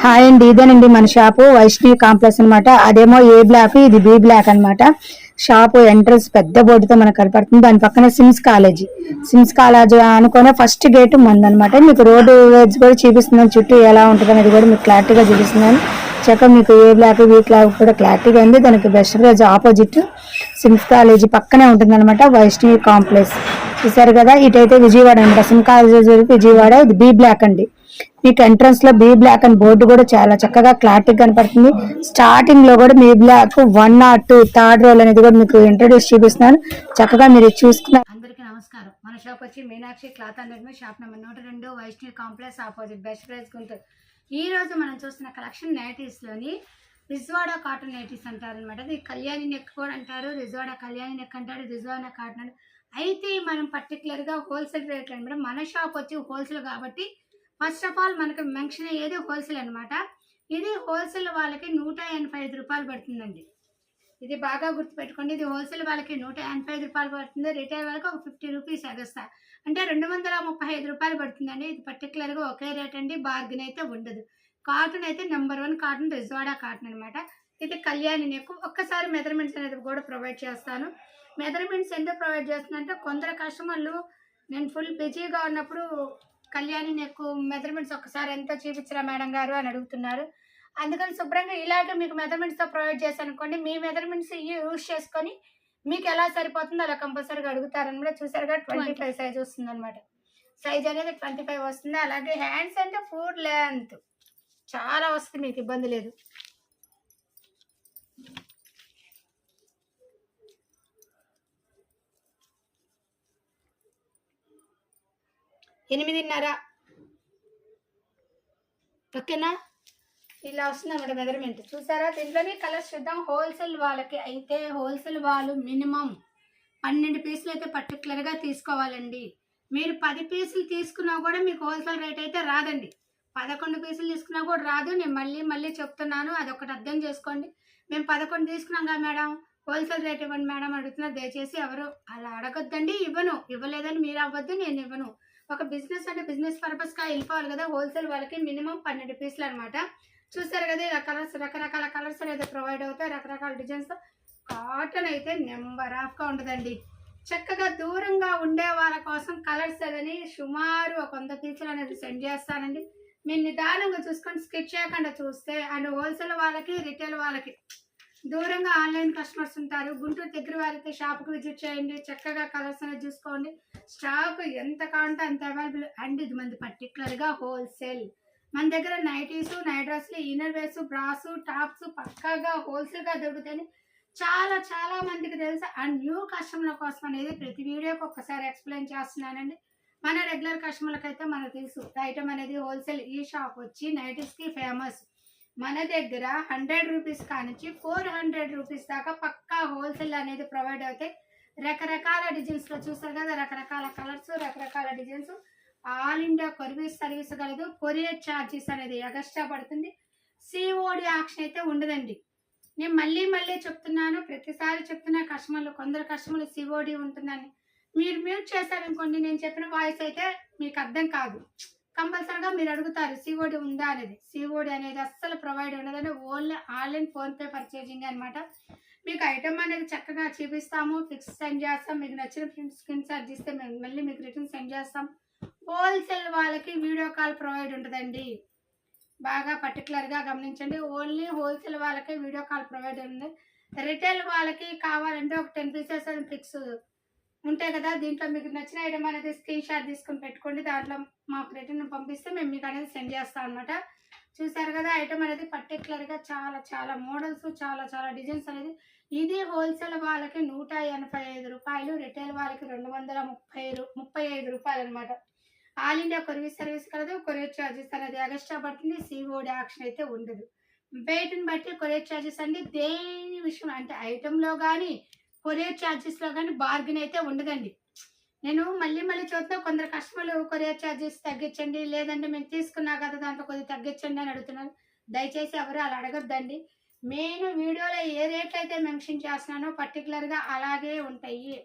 Hi అండి, ఇదేనండి మన షాపు వైష్ణవి కాంప్లెక్స్ అనమాట. అదేమో ఏ బ్లాక్, ఇది బి బ్లాక్ అనమాట. షాపు ఎంట్రన్స్ పెద్ద బోర్డుతో మనకు కనపడుతుంది. దాని పక్కన సిమ్స్ కాలేజ్ అనుకునే ఫస్ట్ గేట్ మందనమాట. మీకు రోడ్డు వేజ్ కూడా చూపిస్తున్నాను, చుట్టూ ఎలా ఉంటుంది అనేది కూడా మీకు క్లారిటీగా చూపిస్తున్నాను. చక్కగా మీకు ఏ బ్లాక్ బి బ్లాక్ కూడా క్లారిటీగా ఉంది. దానికి best price opposite SIMS college పక్కనే ఉంటుంది అనమాట వైష్ణవి కాంప్లెక్స్. చూసారు కదా, ఇటైతే విజయవాడ అనమాట. సిమ్ కాలేజ్ విజయవాడ, ఇది బి బ్లాక్ అండి. మీకు ఎంట్రన్స్ లో బి బ్లాక్ అని బోర్డు కూడా చాలా చక్కగా క్లారిటీ కనపడుతుంది. స్టార్టింగ్ లో కూడా B block 1 or 2 third roll అనేది కూడా మీకు ఇంట్రడ్యూస్ చూపిస్తున్నాను. చక్కగా మీరు చూసుకున్నారు. అందరికీ నమస్కారం. మన షాప్ వచ్చి Meenakshi cloth and readymade, shop number 102, Vaishnavi complex, opposite best price Guntur. ఈ రోజు మనం చూస్తున్న కలెక్షన్ నైటీస్ లోని రిజ్వాడ కాటన్ నైటీస్ అంటారు అనమాట. ఇది కళ్యాణి నెక్ కూడా అంటారు, రిజ్వాడ కళ్యాణి నెక్ అంటారు, రిజ్వాడ కాటన్. అయితే మనం పర్టికులర్ గా హోల్సేల్ రేట్ అనమాట. మన షాప్ వచ్చి హోల్సేల్ కాబట్టి ఫస్ట్ ఆఫ్ ఆల్ మనకు మెన్షన్ అయ్యేది హోల్సేల్ అనమాట. ఇది హోల్సేల్ వాళ్ళకి 185 రూపాయలు పడుతుందండి. ఇది బాగా గుర్తుపెట్టుకోండి. ఇది హోల్సేల్ వాళ్ళకి 185 రూపాయలు పడుతుంది. రిటైల్ వాళ్ళకి ఒక 50 రూపీస్ ఎగస్తా, అంటే 235 రూపాయలు పడుతుందండి. ఇది పర్టికులర్గా ఒకే రేట్ అండి, బార్గెన్ అయితే ఉండదు. కాటన్ అయితే నెంబర్ 1 కాటన్ రిజ్వాడ కాటన్ అనమాట. ఇది కళ్యాణి నెక్. ఒక్కసారి మెజర్మెంట్స్ అనేది కూడా ప్రొవైడ్ చేస్తాను. మెజర్మెంట్స్ ఎందుకు ప్రొవైడ్ చేస్తున్నా అంటే కొందరు కస్టమర్లు నేను ఫుల్ బిజీగా ఉన్నప్పుడు కళ్యాణి నెక్ మెజర్మెంట్స్ ఒక్కసారి ఎంత చూపించరా మేడం గారు అని అడుగుతున్నారు. అందుకని శుభ్రంగా ఇలాగే మీకు మెజర్మెంట్స్తో ప్రొవైడ్ చేశాను అనుకోండి, మీ మెజర్మెంట్స్ యూజ్ చేసుకొని మీకు ఎలా సరిపోతుందో అలా కంపల్సరీగా అడుగుతారనమాట. చూసారుగా 25 సైజ్ వస్తుంది అనమాట. సైజ్ అనేది 25 వస్తుంది. అలాగే హ్యాండ్స్ అంటే 4 లెంత్ చాలా వస్తుంది, మీకు ఇబ్బంది లేదు. ఎనిమిదిన్నర, ఓకేనా? ఇలా వస్తుంది అన్నమాట మెజర్మెంట్. చూసారా, దీంట్లోనే కలర్స్ చూద్దాం. హోల్సేల్ వాళ్ళకి అయితే హోల్సేల్ వాళ్ళు మినిమం 12 పీసులు అయితే పర్టికులర్గా తీసుకోవాలండి. మీరు 10 పీసులు తీసుకున్నా కూడా మీకు హోల్సేల్ రేట్ అయితే రాదండి. 11 పీసులు తీసుకున్నా కూడా రాదు. నేను మళ్ళీ చెప్తున్నాను, అదొకటి అర్థం చేసుకోండి. మేము 11 తీసుకున్నాం కదా మేడం, హోల్సేల్ రేట్ ఇవ్వండి మేడం అడుగుతున్నారు. దయచేసి ఎవరు అలా అడగొద్దండి. ఇవ్వలేదని మీరు అవ్వద్దు, నేను ఇవ్వను. ఒక బిజినెస్ అంటే బిజినెస్ పర్పస్గా వెళ్ళిపోవాలి కదా. హోల్సేల్ వాళ్ళకి మినిమం 12 పీసులు అనమాట. చూసారు కదా, ఇలా కలర్స్, రకరకాల కలర్స్ అనేది ప్రొవైడ్ అవుతాయి, రకరకాల డిజైన్స్తో. కాటన్ అయితే నెంబర్ ఆఫ్గా ఉంటుందండి. చక్కగా దూరంగా ఉండే వాళ్ళ కోసం కలర్స్ అనేది సుమారు ఒక 100 పీసులు అనేది సెండ్ చేస్తానండి. మీరు నిదానంగా చూసుకొని స్కిప్ చేయకుండా చూస్తే, అండ్ హోల్సేల్ వాళ్ళకి రిటైల్ వాళ్ళకి దూరంగా ఆన్లైన్ కస్టమర్స్ ఉంటారు. గుంటూరు దగ్గర వారైతే షాప్కి విజిట్ చేయండి, చక్కగా కలర్స్ అనేది చూసుకోండి. స్టాక్ ఎంత కావాలంటే అంత అవైలబుల్ అండ్ ఇది మంది పర్టికులర్గా హోల్సేల్. మన దగ్గర నైటీస్, నైట్ డ్రెస్లు, ఇన్నర్ వేర్స్, బ్రాస్, టాప్స్ పక్కాగా హోల్సేల్గా దొరుకుతాయి. చాలా మందికి తెలుసు. అండ్ న్యూ కస్టమర్ల కోసం అనేది ప్రతి వీడియోకి ఒక్కసారి ఎక్స్ప్లెయిన్ చేస్తున్నానండి. మన రెగ్యులర్ కస్టమర్లకు అయితే మనకు తెలుసు ఐటమ్ అనేది హోల్సేల్. ఈ షాప్ వచ్చి నైటీస్కి ఫేమస్. మన దగ్గర 100 రూపీస్ కానించి 400 రూపీస్ దాకా పక్కా హోల్సేల్ అనేది ప్రొవైడ్ అవుతాయి. రకరకాల డిజైన్స్లో చూస్తారు కదా, రకరకాల కలర్స్, రకరకాల designs. All India courier service కలదు. కొరియర్ ఛార్జెస్ అనేది ఎగస్ట్రా పడుతుంది. సిఓడి ఆప్షన్ అయితే ఉండదండి. నేను మళ్ళీ చెప్తున్నాను, ప్రతిసారి చెప్తున్నా. కొందరు కస్టమర్లు సిఓడి ఉంటుందని మీరు మ్యూట్ చేశారనుకోండి, నేను చెప్పిన వాయిస్ అయితే మీకు అర్థం కాదు. కంపల్సరీగా మీరు అడుగుతారు సిఓడి ఉందా అనేది. సిఓడి అనేది అస్సలు ప్రొవైడ్ ఉండదని, ఓన్లీ ఆన్లైన్ ఫోన్పే పర్చేజింగ్ అనమాట. మీకు ఐటమ్ అనేది చక్కగా చూపిస్తాము, ఫిక్స్ సెండ్ చేస్తాం. మీకు నచ్చిన స్క్రీన్ షాట్ ఇస్తే మేము మళ్ళీ మీకు రిటర్న్ సెండ్ చేస్తాం. హోల్సేల్ వాళ్ళకి వీడియో కాల్ ప్రొవైడ్ ఉంటుందండి. బాగా పర్టికులర్గా గమనించండి. ఓన్లీ హోల్సేల్ వాళ్ళకి వీడియో కాల్ ప్రొవైడ్ ఉంది. రిటైల్ వాళ్ళకి కావాలంటే ఒక 10 పీసెస్ ఫిక్స్ ఉంటాయి కదా. దీంట్లో మీకు నచ్చిన ఐటమ్ అనేది స్క్రీన్ షాట్ తీసుకొని పెట్టుకోండి. దాంట్లో మాకు రిటర్న్ పంపిస్తే మేము మీకు అనేది సెండ్ చేస్తాం అనమాట. చూసారు కదా, ఐటమ్ అనేది పర్టికులర్గా చాలా మోడల్స్, చాలా డిజైన్స్ అనేది. ఇది హోల్సేల్ వాళ్ళకి 185 రూపాయలు, రిటైల్ వాళ్ళకి 235 రూపాయలు అనమాట. ఆల్ ఇండియా కొరియర్ సర్వీస్ కలదు. కొరియర్ ఛార్జెస్ అనేది ఎగస్ట్రా పడుతుంది. సిఓడి ఆప్షన్ అయితే ఉండదు. వెయిట్ని బట్టి కొరియర్ ఛార్జెస్ అండి. దేని విషయం అంటే ఐటెంలో కానీ కొరియర్ ఛార్జెస్లో కానీ బార్గెన్ అయితే ఉండదండి. నేను మళ్ళీ చూస్తే కొందరు కస్టమర్లు కొరియర్ ఛార్జెస్ తగ్గించండి, లేదంటే మేము తీసుకున్నా కదా దాంట్లో కొద్దిగా తగ్గించండి అని అడుగుతున్నారు. దయచేసి ఎవరు అలా అడగద్దండి. నేను వీడియోలో ఏ రేట్లు అయితే మెన్షన్ చేస్తున్నానో పర్టికులర్గా అలాగే ఉంటాయి.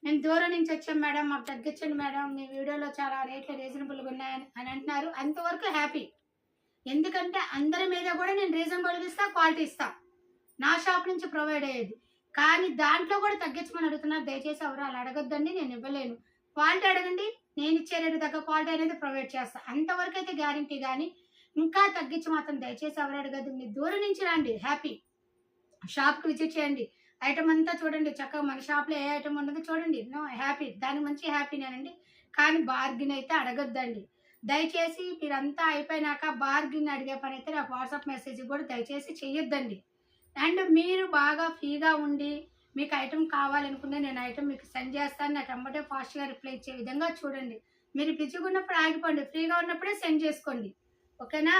నేను దూరం నుంచి వచ్చాను మేడం, మాకు తగ్గించండి మేడం, మీ వీడియోలో చాలా రేట్లు రీజనబుల్గా ఉన్నాయని అంటున్నారు. అంతవరకు హ్యాపీ. ఎందుకంటే అందరి మీద కూడా నేను రీజనబుల్గా ఇస్తా, క్వాలిటీ ఇస్తా, నా షాప్ నుంచి ప్రొవైడ్ అయ్యేది. కానీ దాంట్లో కూడా తగ్గించమని అడుగుతున్నారు. దయచేసి ఎవరు అలా అడగొద్దండి, నేను ఇవ్వలేను. క్వాలిటీ అడగండి, నేను ఇచ్చే రేటు తగ్గ క్వాలిటీ అనేది ప్రొవైడ్ చేస్తా, అంతవరకు అయితే గ్యారంటీ. కానీ ఇంకా తగ్గించి మాత్రం దయచేసి ఎవరు అడగద్దు. మీరు దూరం నుంచి రండి, హ్యాపీ షాప్కి విజిట్ చేయండి, ఐటమ్ అంతా చూడండి, చక్కగా మన షాప్లో ఏ ఐటమ్ ఉండదో చూడండి, నో హ్యాపీ, దాని మంచి హ్యాపీనేనండి. కానీ బార్గిన్ అయితే అడగొద్దండి. దయచేసి మీరంతా అయిపోయినాక బార్గిన్ అడిగే పని అయితే నాకు వాట్సాప్ మెసేజ్ కూడా దయచేసి చెయ్యొద్దండి. అండ్ మీరు బాగా ఫ్రీగా ఉండి మీకు ఐటమ్ కావాలనుకుంటే నేను ఐటమ్ మీకు సెండ్ చేస్తాను, నాకు వెంబడే ఫాస్ట్గా రిప్లై ఇచ్చే విధంగా చూడండి. మీరు బిజీగా ఉన్నప్పుడు ఆగిపోండి, ఫ్రీగా ఉన్నప్పుడే సెండ్ చేసుకోండి, ఓకేనా?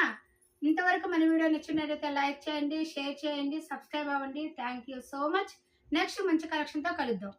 ఇంతవరకు మన వీడియో నచ్చినట్లయితే లైక్ చేయండి, షేర్ చేయండి, సబ్స్క్రైబ్ అవ్వండి. Thank you so much. Next మంచి కలెక్షన్తో కలుద్దాం.